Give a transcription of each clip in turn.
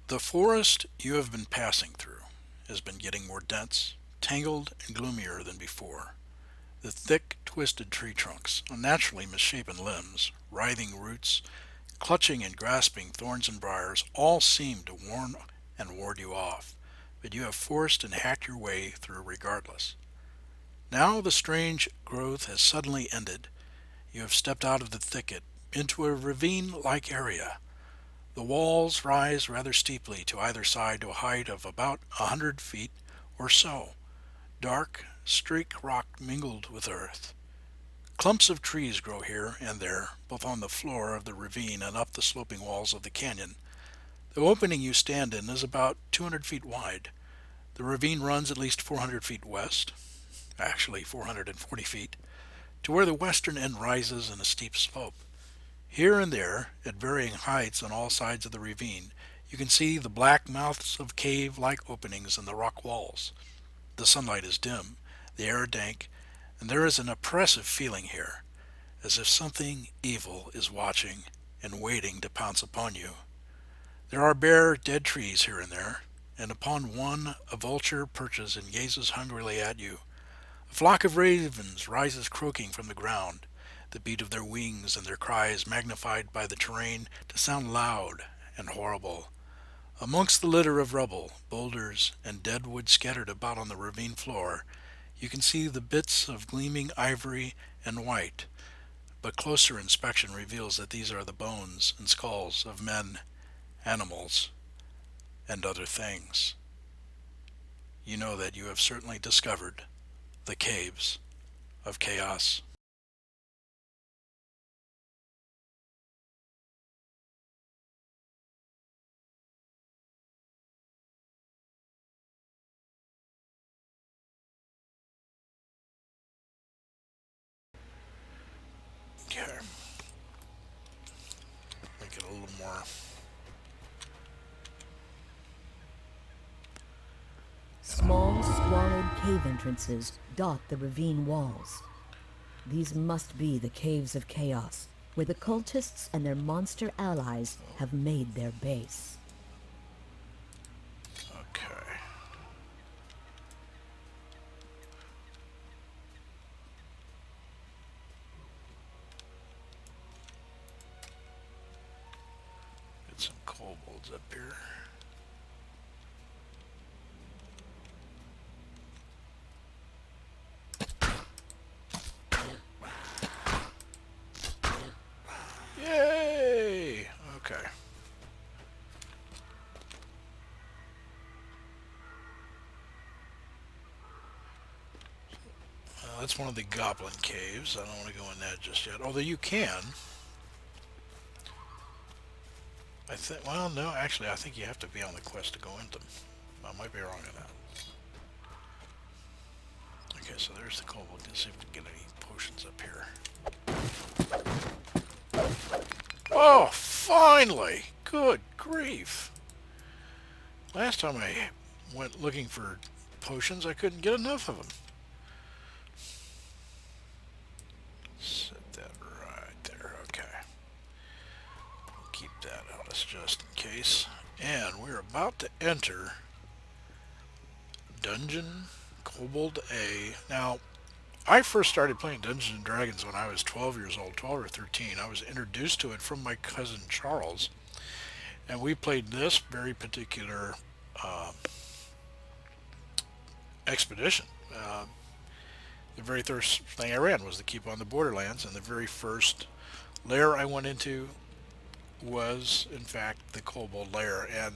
The forest you have been passing through has been getting more dense, tangled, and gloomier than before. The thick, twisted tree trunks, unnaturally misshapen limbs, writhing roots, clutching and grasping thorns and briars all seem to warn and ward you off, but you have forced and hacked your way through regardless. Now the strange growth has suddenly ended. You have stepped out of the thicket into a ravine like area. The walls rise rather steeply to either side to a height of about 100 feet or so, dark, streaked rock mingled with earth. Clumps of trees grow here and there, both on the floor of the ravine and up the sloping walls of the canyon. The opening you stand in is about 200 feet wide. The ravine runs at least 400 feet west, actually 440 feet, to where the western end rises in a steep slope. Here and there, at varying heights on all sides of the ravine, you can see the black mouths of cave-like openings in the rock walls. The sunlight is dim, the air dank, and there is an oppressive feeling here, as if something evil is watching and waiting to pounce upon you. There are bare, dead trees here and there, and upon one a vulture perches and gazes hungrily at you. A flock of ravens rises croaking from the ground, the beat of their wings and their cries magnified by the terrain to sound loud and horrible. Amongst the litter of rubble, boulders, and dead wood scattered about on the ravine floor, you can see the bits of gleaming ivory and white, but closer inspection reveals that these are the bones and skulls of men, animals, and other things. You know that you have certainly discovered the caves of chaos. Okay, make it a little more. Small, squalid cave entrances dot the ravine walls. These must be the Caves of Chaos, where the cultists and their monster allies have made their base. Okay. Get some kobolds up here. Yay! Okay. That's one of the goblin caves. I don't want to go in that just yet. Although you can. I think. Well, no. Actually, I think you have to be on the quest to go into them. I might be wrong on that. Okay, so there's the kobold. Let's see if we can get any potions up here. Oh, finally! Good grief! Last time I went looking for potions, I couldn't get enough of them. Set that right there. Okay. We'll keep that on us just in case. And we're about to enter Dungeon Kobold A. Now, I first started playing Dungeons and Dragons when I was 12 years old, 12 or 13. I was introduced to it from my cousin Charles, and we played this very particular uh, expedition. The very first thing I ran was to keep on the Borderlands, and the very first lair I went into was, in fact, the Cobalt Lair, and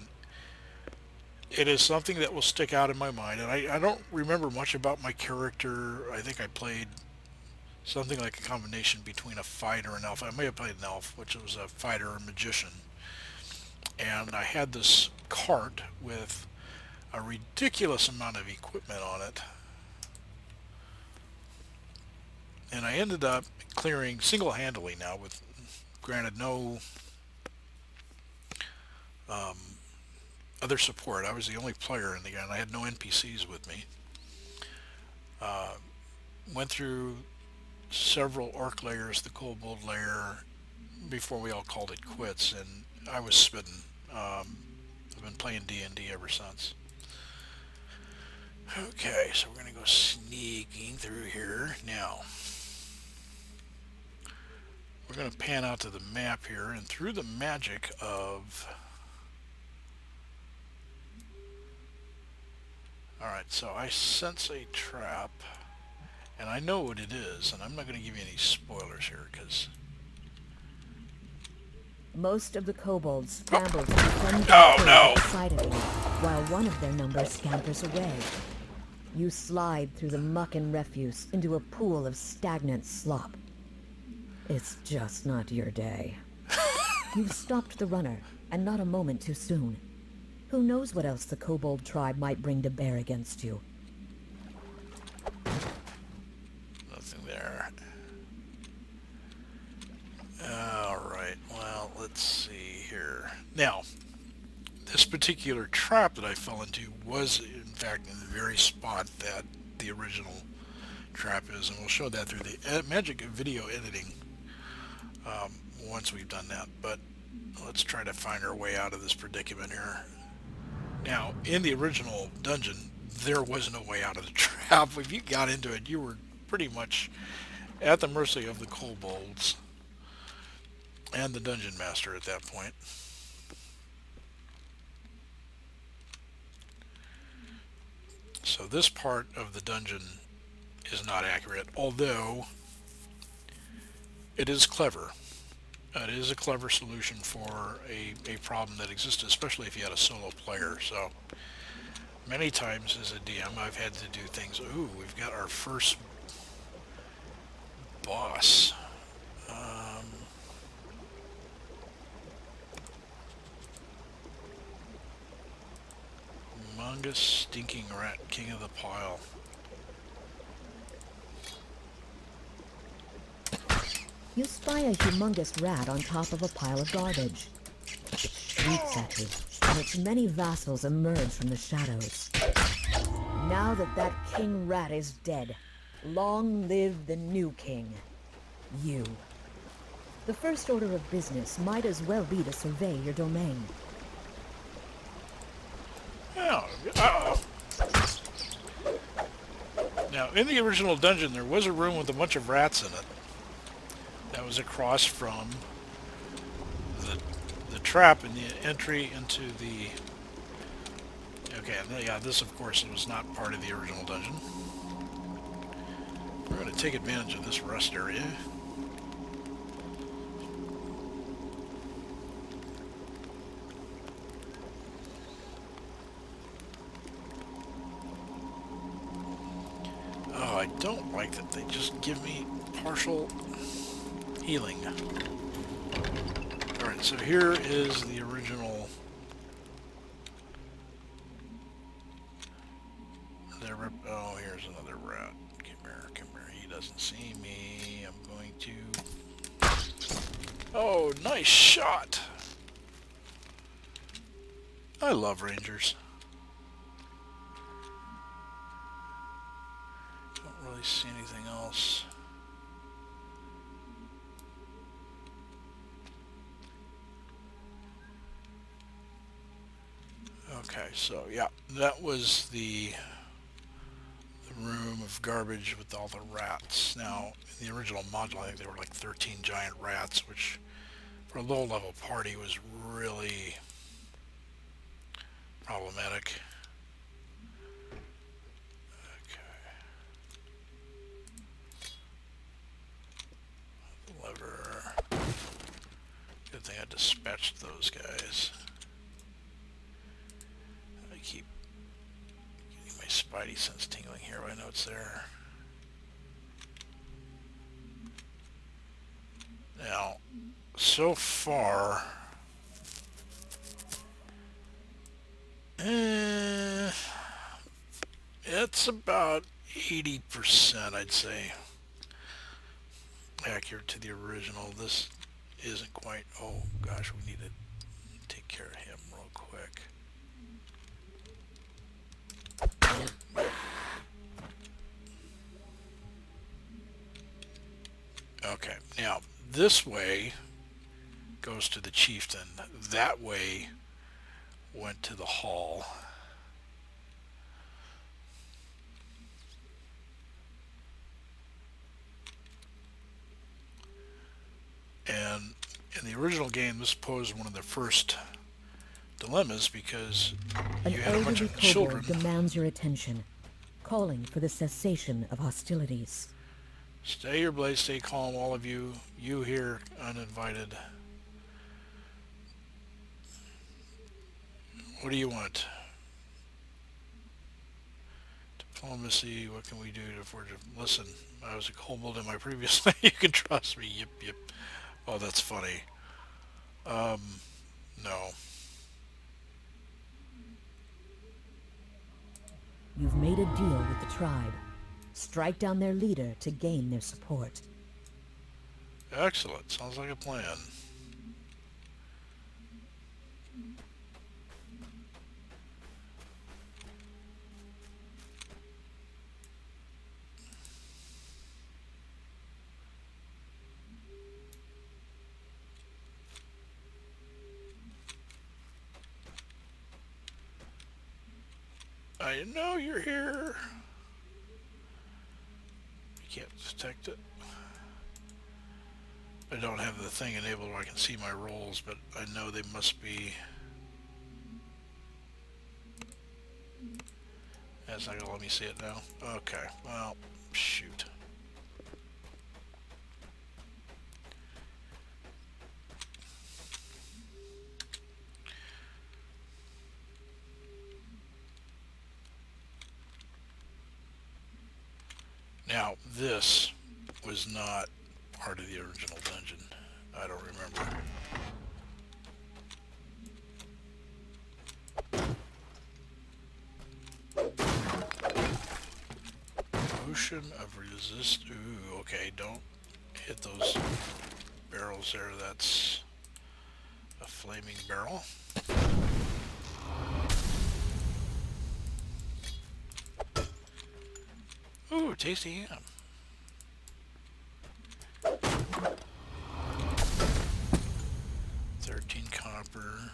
it is something that will stick out in my mind. And I don't remember much about my character. I think I played something like a combination between a fighter and an elf. I may have played an elf, which was a fighter or magician. And I had this cart with a ridiculous amount of equipment on it. And I ended up clearing single-handedly now with, granted, no um, other support. I was the only player in the game. I had no NPCs with me. Uh, Went through several orc layers, the kobold lair, before we all called it quits, and I was smitten. Um, I've been playing D&D ever since. Okay, so we're going to go sneaking through here. Now, we're going to pan out to the map here, and through the magic of... Alright, so I sense a trap, and I know what it is, and I'm not going to give you any spoilers here, because... Most of the kobolds scramble to defend Oh, their no! excitedly, while one of their numbers scampers away. You slide through the muck and refuse into a pool of stagnant slop. It's just not your day. You've stopped the runner, and not a moment too soon. Who knows what else the kobold tribe might bring to bear against you? Nothing there. Alright, well, let's see here. Now, this particular trap that I fell into was, in fact, in the very spot that the original trap is, and we'll show that through the magic of video editing once we've done that. But let's try to find our way out of this predicament here. Now, in the original dungeon, there was no way out of the trap. If you got into it, you were pretty much at the mercy of the kobolds and the dungeon master at that point. So this part of the dungeon is not accurate, although it is clever. It is a clever solution for a problem that existed, especially if you had a solo player. So many times as a DM, I've had to do things. Ooh, we've got our first boss. Humongous stinking rat, king of the pile. You spy a humongous rat on top of a pile of garbage. It shrieks at you, and its many vassals emerge from the shadows. Now that king rat is dead, long live the new king. You. The first order of business might as well be to survey your domain. Oh, now, in the original dungeon, there was a room with a bunch of rats in it. That was across from the trap and the entry into the... Okay, yeah, this, of course, was not part of the original dungeon. We're going to take advantage of this rest area. Oh, I don't like that they just give me partial healing. Alright, so here is the original... Oh, here's another rat. Come here, he doesn't see me. I'm going to... Oh, nice shot! I love rangers. Don't really see anything else. Okay, so yeah, that was the room of garbage with all the rats. Now, in the original module, I think there were like 13 giant rats, which for a low-level party was really problematic. Okay. Lever. Good thing I dispatched those guys. I keep getting my spidey sense tingling here, but I know it's there. Now, so far, it's about 80%, I'd say, accurate to the original. This isn't quite... Oh, gosh, we need to take care of him real quick. Okay, now, this way goes to the chieftain. That way went to the hall. And in the original game, this posed one of the first dilemmas because An you had a bunch elderly of children. kobold demands your attention, calling for the cessation of hostilities. Stay your blaze, stay calm, all of you. You here, uninvited. What do you want? Diplomacy, what can we do to forge a... Listen, I was a kobold in my previous life. You can trust me. Yip, yip. Oh, that's funny. No. You've made a deal with the tribe. Strike down their leader to gain their support. Excellent. Sounds like a plan. I know you're here. You can't detect it. I don't have the thing enabled where I can see my rolls, but I know they must be... That's not going to let me see it now. Okay, well, shoot. Now, this was not part of the original dungeon. I don't remember. Potion of resist. Ooh, okay, don't hit those barrels there. That's a flaming barrel. Ooh, tasty ham. Copper.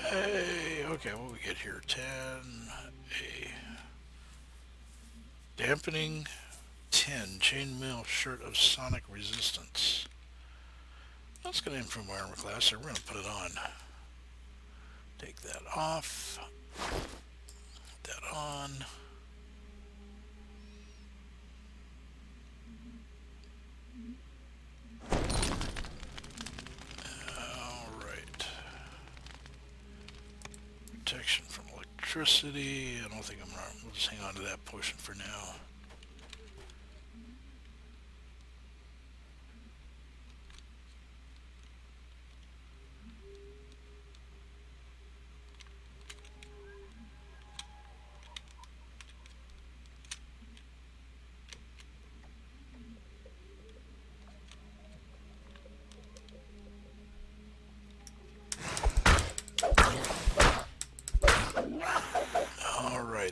Hey, okay, what do we get here? 10. A dampening 10. Chainmail shirt of sonic resistance. That's going to improve my armor class, so we're going to put it on. Take that off. Put that on. Protection from electricity. I don't think I'm gonna. We'll just hang on to that potion for now.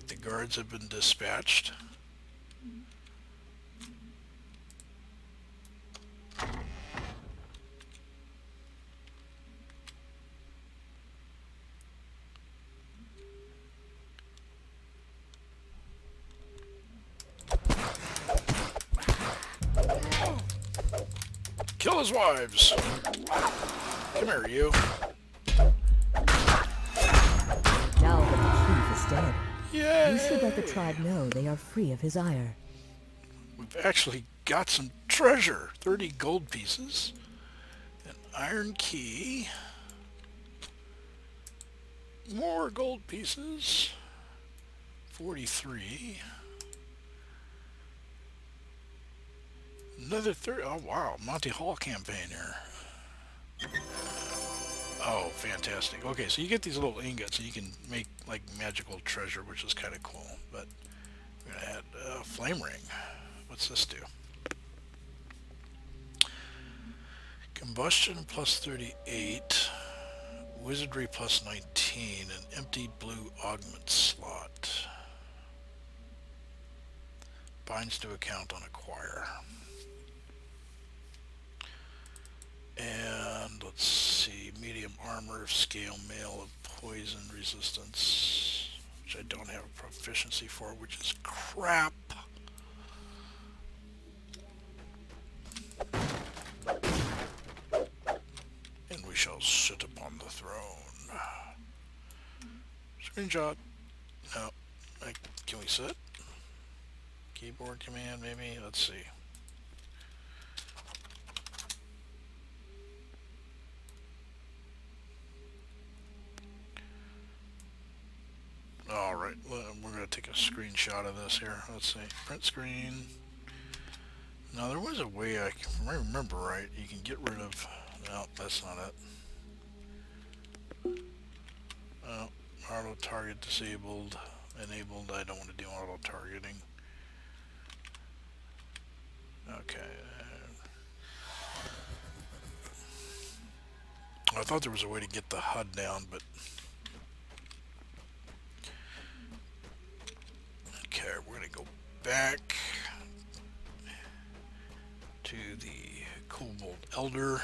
The guards have been dispatched. Kill his wives. Come here, you. Now that the chief is dead, Yay! you should let the tribe know they are free of his ire. We've actually got some treasure. 30 gold pieces. An iron key. More gold pieces. 43. Another 30. Oh, wow. Monty Hall campaign here. Oh, fantastic. Okay, so you get these little ingots and you can make like magical treasure, which is kind of cool. But we're going to add a flame ring. What's this do? Combustion plus 38. Wizardry plus 19. An empty blue augment slot. Binds to account on acquire. And let's armor of scale mail of poison resistance, which I don't have a proficiency for, which is crap. And we shall sit upon the throne. Screenshot. No. Can we sit? Keyboard command, maybe? Let's see. Alright, we're going to take a screenshot of this here. Let's see. Print screen. Now, there was a way, I can remember right, you can get rid of... No, that's not it. Auto target disabled. Enabled. I don't want to do auto targeting. Okay. I thought there was a way to get the HUD down, but... Okay, we're going to go back to the Cobalt Elder.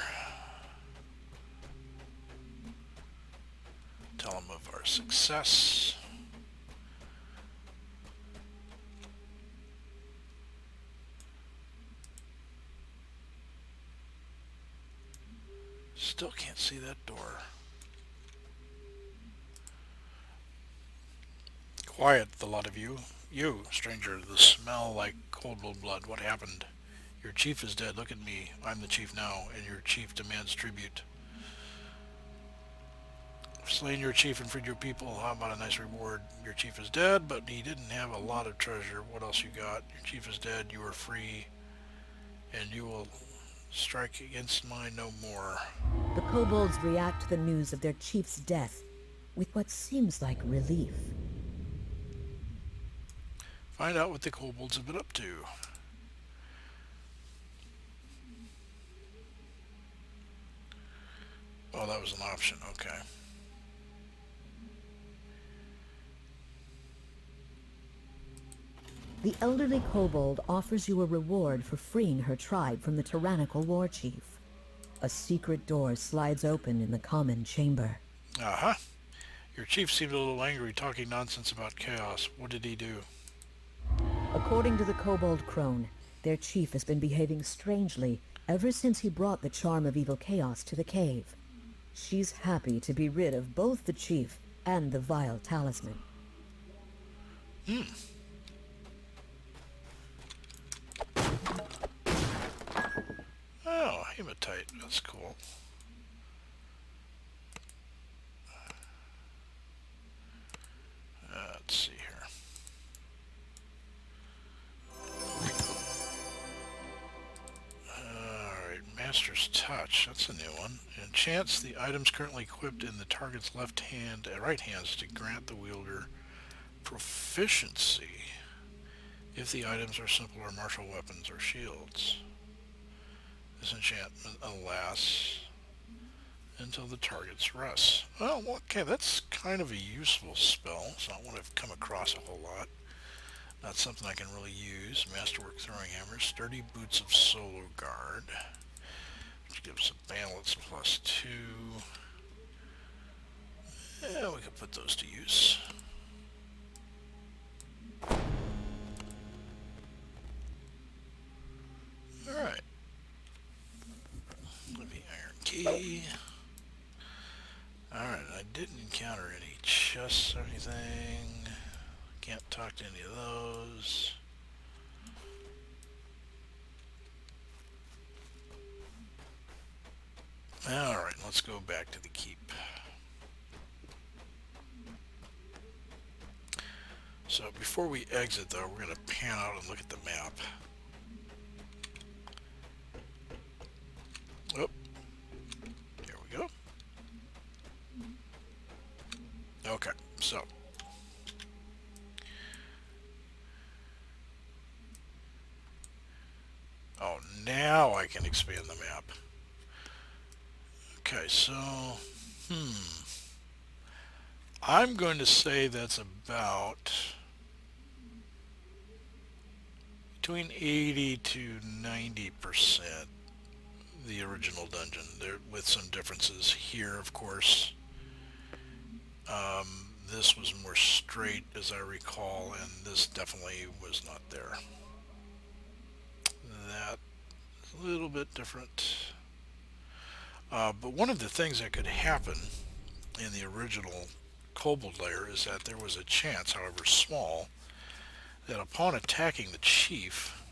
Tell him of our success. Still can't see that door. Quiet, the lot of you. You, stranger, the smell like cold blood. What happened? Your chief is dead. Look at me. I'm the chief now, and your chief demands tribute. Slain your chief and freed your people. How about a nice reward? Your chief is dead, but he didn't have a lot of treasure. What else you got? Your chief is dead. You are free, and you will strike against mine no more. The kobolds react to the news of their chief's death with what seems like relief. Find out what the kobolds have been up to. Oh, that was an option. Okay. The elderly kobold offers you a reward for freeing her tribe from the tyrannical war chief. A secret door slides open in the common chamber. Uh-huh. Your chief seemed a little angry, talking nonsense about chaos. What did he do? According to the kobold crone, their chief has been behaving strangely ever since he brought the charm of evil chaos to the cave. She's happy to be rid of both the chief and the vile talisman. Oh, hematite. That's cool. Let's see here. Alright, Master's Touch. That's a new one. Enchants the items currently equipped in the target's left hand and right hands to grant the wielder proficiency if the items are simple or martial weapons or shields. This enchantment lasts until the target's rest. Well, okay, that's kind of a useful spell. It's not one I've come across a whole lot. Not something I can really use. Masterwork Throwing Hammer. Sturdy Boots of Solar Guard, which gives a balance +2. Yeah, we could put those to use. Alright. Living Iron Key. Alright, I didn't encounter any chests or anything. Can't talk to any of those. Alright, let's go back to the keep. So before we exit though, we're going to pan out and look at the map. Oh, here we go. Okay, so oh, now I can expand the map. Okay, so I'm going to say that's about between 80 to 90% the original dungeon, there with some differences here, of course. This was more straight, as I recall, and this definitely was not there. That is a little bit different. But one of the things that could happen in the original Cobalt Lair is that there was a chance, however small, that upon attacking the chief,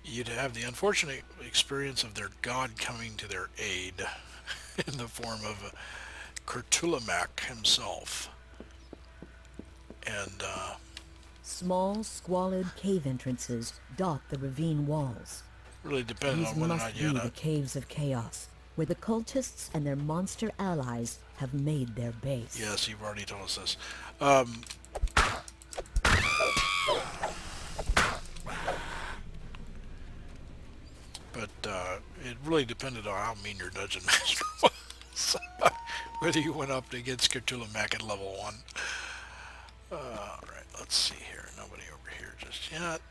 you'd have the unfortunate experience of their god coming to their aid in the form of Kurtulamak himself. And Small, squalid cave entrances dot the ravine walls. really depended These on whether or must not you be had the a... caves of chaos, where the cultists and their monster allies have made their base. Yes, you've already told us this. But it really depended on how mean your dungeon master was. Whether you went up against Kurtulamak at level 1. Alright, let's see here. Nobody over here just yet.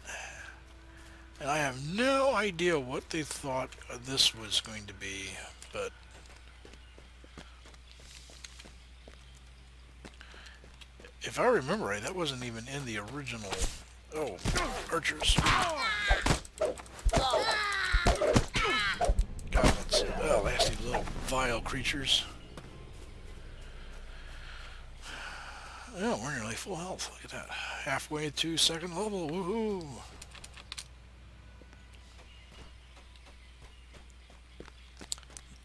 And I have no idea what they thought this was going to be, but if I remember right, that wasn't even in the original... Oh, archers. Goblins. Oh, nasty little vile creatures. Oh, we're nearly full health. Look at that. Halfway to second level. Woohoo!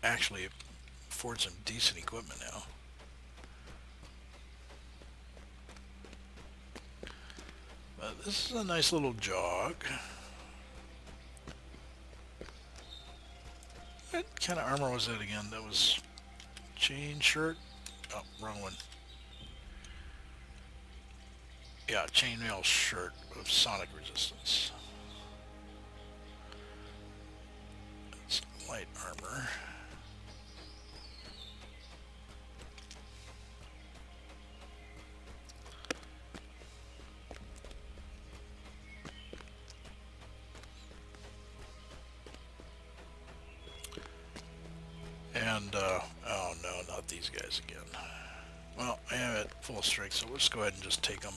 Actually, afford some decent equipment now. But this is a nice little jog. What kind of armor was that again? That was chain shirt? Oh, wrong one. Yeah, chainmail shirt of sonic resistance. That's light armor. And, oh no, not these guys again. Well, I am at full strength, so let's go ahead and just take them.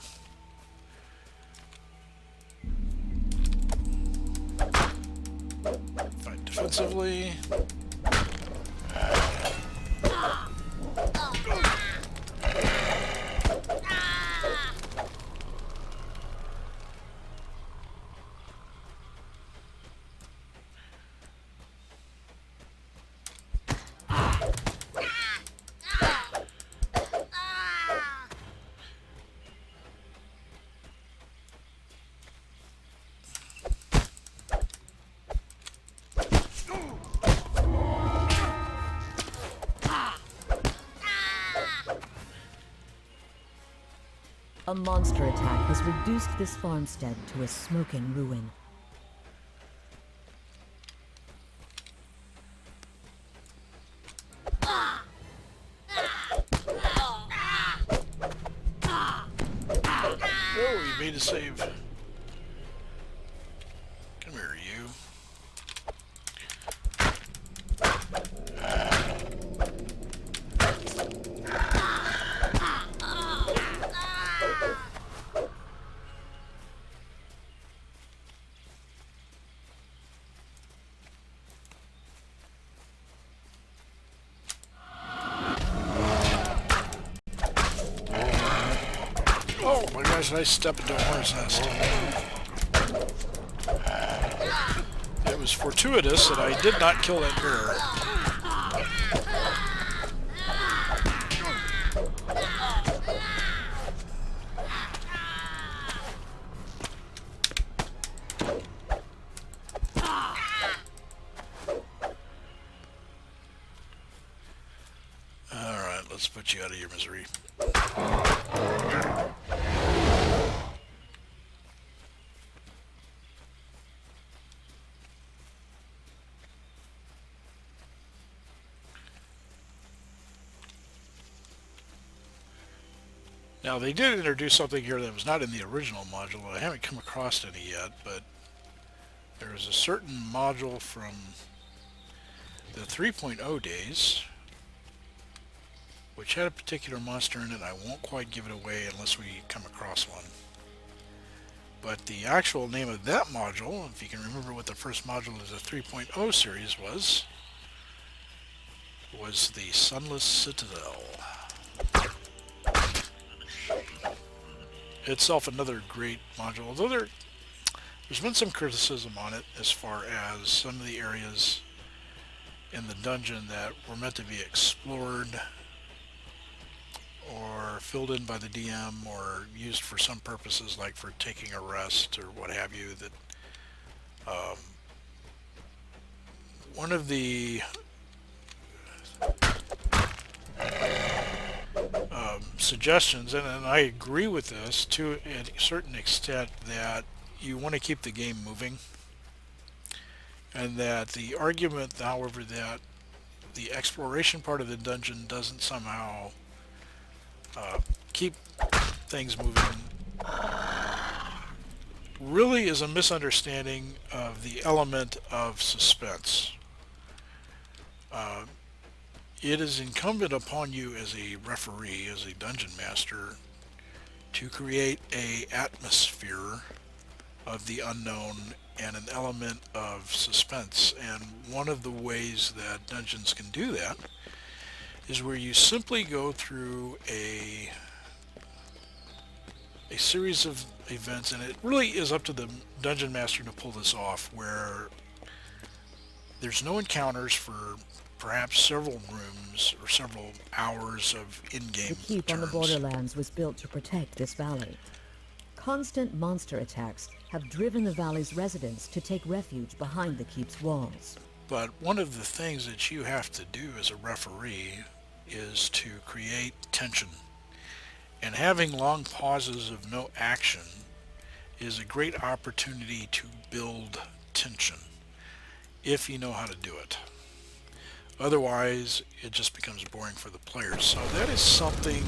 Fight defensively. A monster attack has reduced this farmstead to a smoking ruin. Oh, you made a save. Come here, you. Oh my gosh, did I step into a hornet's nest? It was fortuitous that I did not kill that mirror. Alright, let's put you out of your misery. Now, they did introduce something here that was not in the original module. I haven't come across any yet, but there is a certain module from the 3.0 days which had a particular monster in it. I won't quite give it away unless we come across one. But the actual name of that module, if you can remember what the first module of the 3.0 series was the Sunless Citadel. Itself another great module, although there's been some criticism on it as far as some of the areas in the dungeon that were meant to be explored or filled in by the DM or used for some purposes like for taking a rest or what have you, that um, one of the suggestions, and I agree with this to a certain extent, that you want to keep the game moving, and that the argument, however, that the exploration part of the dungeon doesn't somehow keep things moving really is a misunderstanding of the element of suspense. Uh, it is incumbent upon you as a referee, as a dungeon master, to create a atmosphere of the unknown and an element of suspense. And one of the ways that dungeons can do that is where you simply go through a series of events, and it really is up to the dungeon master to pull this off, where there's no encounters for perhaps several rooms or several hours of in-game The keep turns. on the Borderlands was built to protect this valley. Constant monster attacks have driven the valley's residents to take refuge behind the keep's walls. But one of the things that you have to do as a referee is to create tension. And having long pauses of no action is a great opportunity to build tension, if you know how to do it. Otherwise, it just becomes boring for the players. So that is something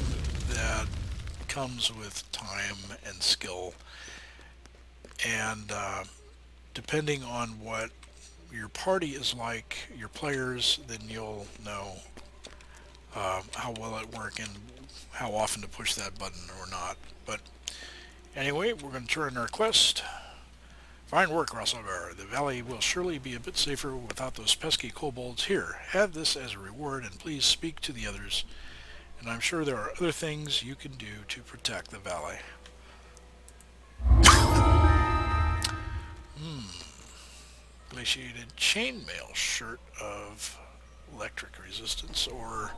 that comes with time and skill. And depending on what your party is like, your players, then you'll know how well it works and how often to push that button or not. But anyway, we're going to turn our quest. Fine work, Rosselgar. The valley will surely be a bit safer without those pesky kobolds. Here, have this as a reward, and please speak to the others. And I'm sure there are other things you can do to protect the valley. Glaciated chainmail shirt of electric resistance, or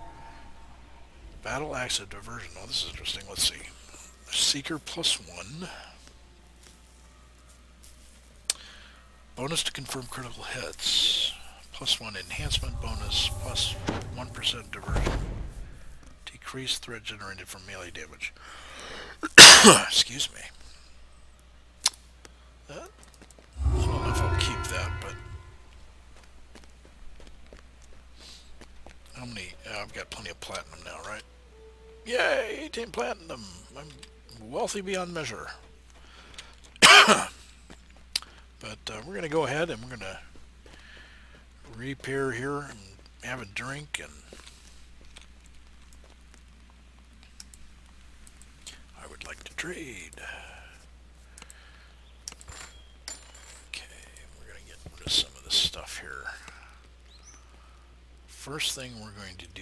battle axe of diversion. Oh, this is interesting. Let's see. Seeker +1. Bonus to confirm critical hits. +1 enhancement bonus, plus 1% diversion. Decreased threat generated from melee damage. Excuse me. I don't know if I'll keep that, but how many? I've got plenty of platinum now, right? Yay, 18 platinum. I'm wealthy beyond measure. But we're going to go ahead and we're going to repair here and have a drink, and I would like to trade. Okay, we're going to get rid of some of this stuff here. First thing we're going to do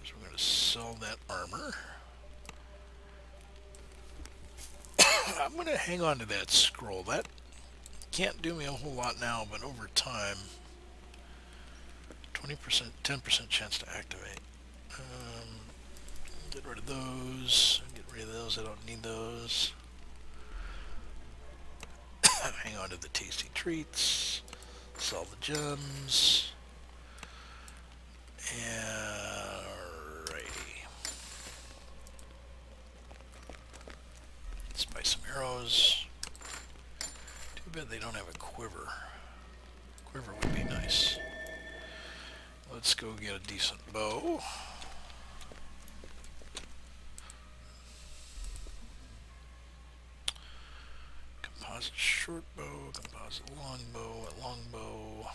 is we're going to sell that armor. I'm going to hang on to that scroll. That can't do me a whole lot now, but over time, 20%, 10% chance to activate. Get rid of those. Get rid of those. I don't need those. Hang on to the tasty treats. Sell the gems. Alrighty. Let's buy some arrows. Too bad they don't have a quiver. Quiver would be nice. Let's go get a decent bow. Composite short bow, composite long bow, a long bow.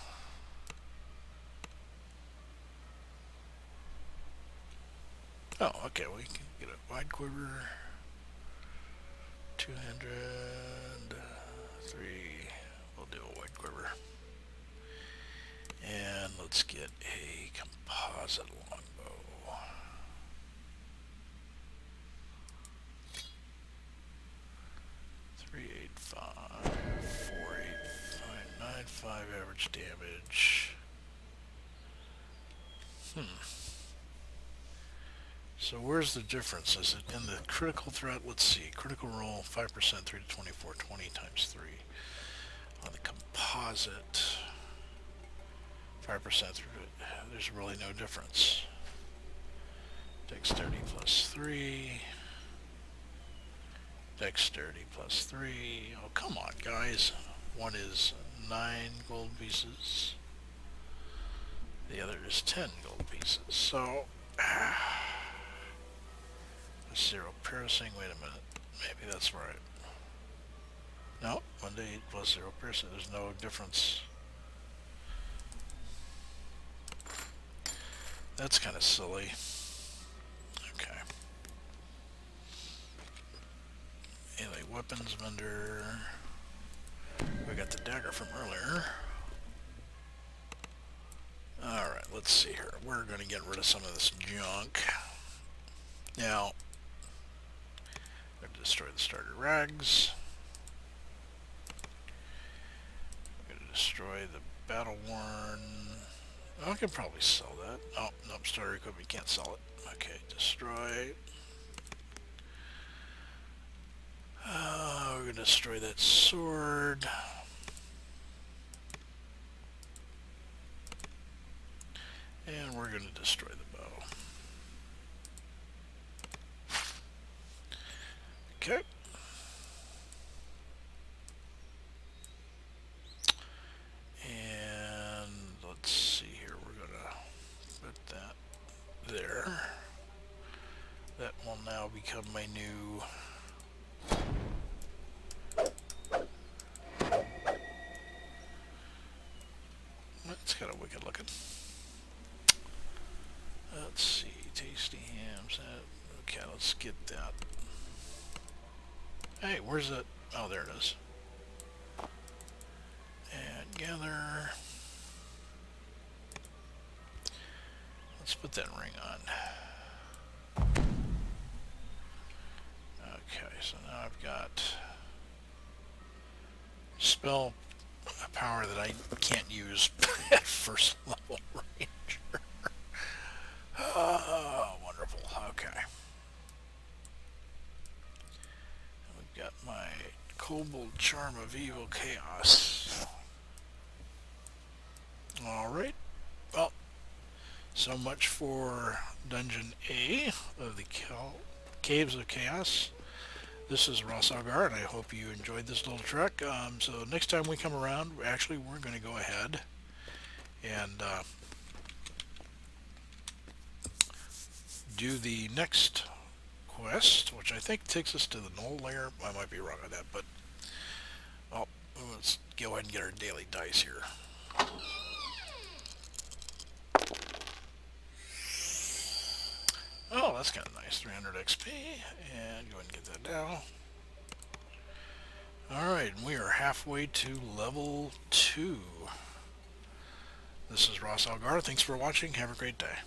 Oh, okay, we can get a wide quiver. 200, 3. We'll do a wide quiver. And let's get a composite longbow. .385, 485, 95 average damage. So where's the difference? Is it in the critical threat? Let's see. Critical roll 5%, 3 to 24, 20 times 3. On the composite, 5% through. There's really no difference. Dexterity plus 3. Dexterity plus 3. Oh, come on, guys. One is 9 gold pieces. The other is 10 gold pieces. So, 0 piercing. Wait a minute. Maybe that's right. No, 1d8 plus 0 piercing. There's no difference. That's kind of silly. Okay. Melee weapons vendor. We got the dagger from earlier. Alright, let's see here. We're going to get rid of some of this junk. Now, I'm going to destroy the starter rags. I'm going to destroy the battle worn. Oh, I can probably sell that. Oh, no, starter equipment, can't sell it. Okay, destroy. We're going to destroy that sword. And we're going to destroy the bow. Okay. And let's see here. We're going to put that there. That will now become my new... It's kind of wicked looking. Let's see, tasty hams. Okay, let's get that. Hey, where's it? Oh, there it is. And gather. Let's put that ring on. Okay, so now I've got spell power that I can't use at first level ranger. Oh, wonderful. Okay. We've got my Kobold Charm of Evil Chaos. Alright. Well, so much for Dungeon A of the Caves of Chaos. This is Ross Algar, and I hope you enjoyed this little trek. So next time we come around, actually we're going to go ahead and do the next quest, which I think takes us to the Cobalt Lair. I might be wrong on that, but well, let's go ahead and get our daily dice here. Oh, that's kind of nice. 300 XP, and go ahead and get that down. Alright, we are halfway to level 2. This is Ross Algar. Thanks for watching. Have a great day.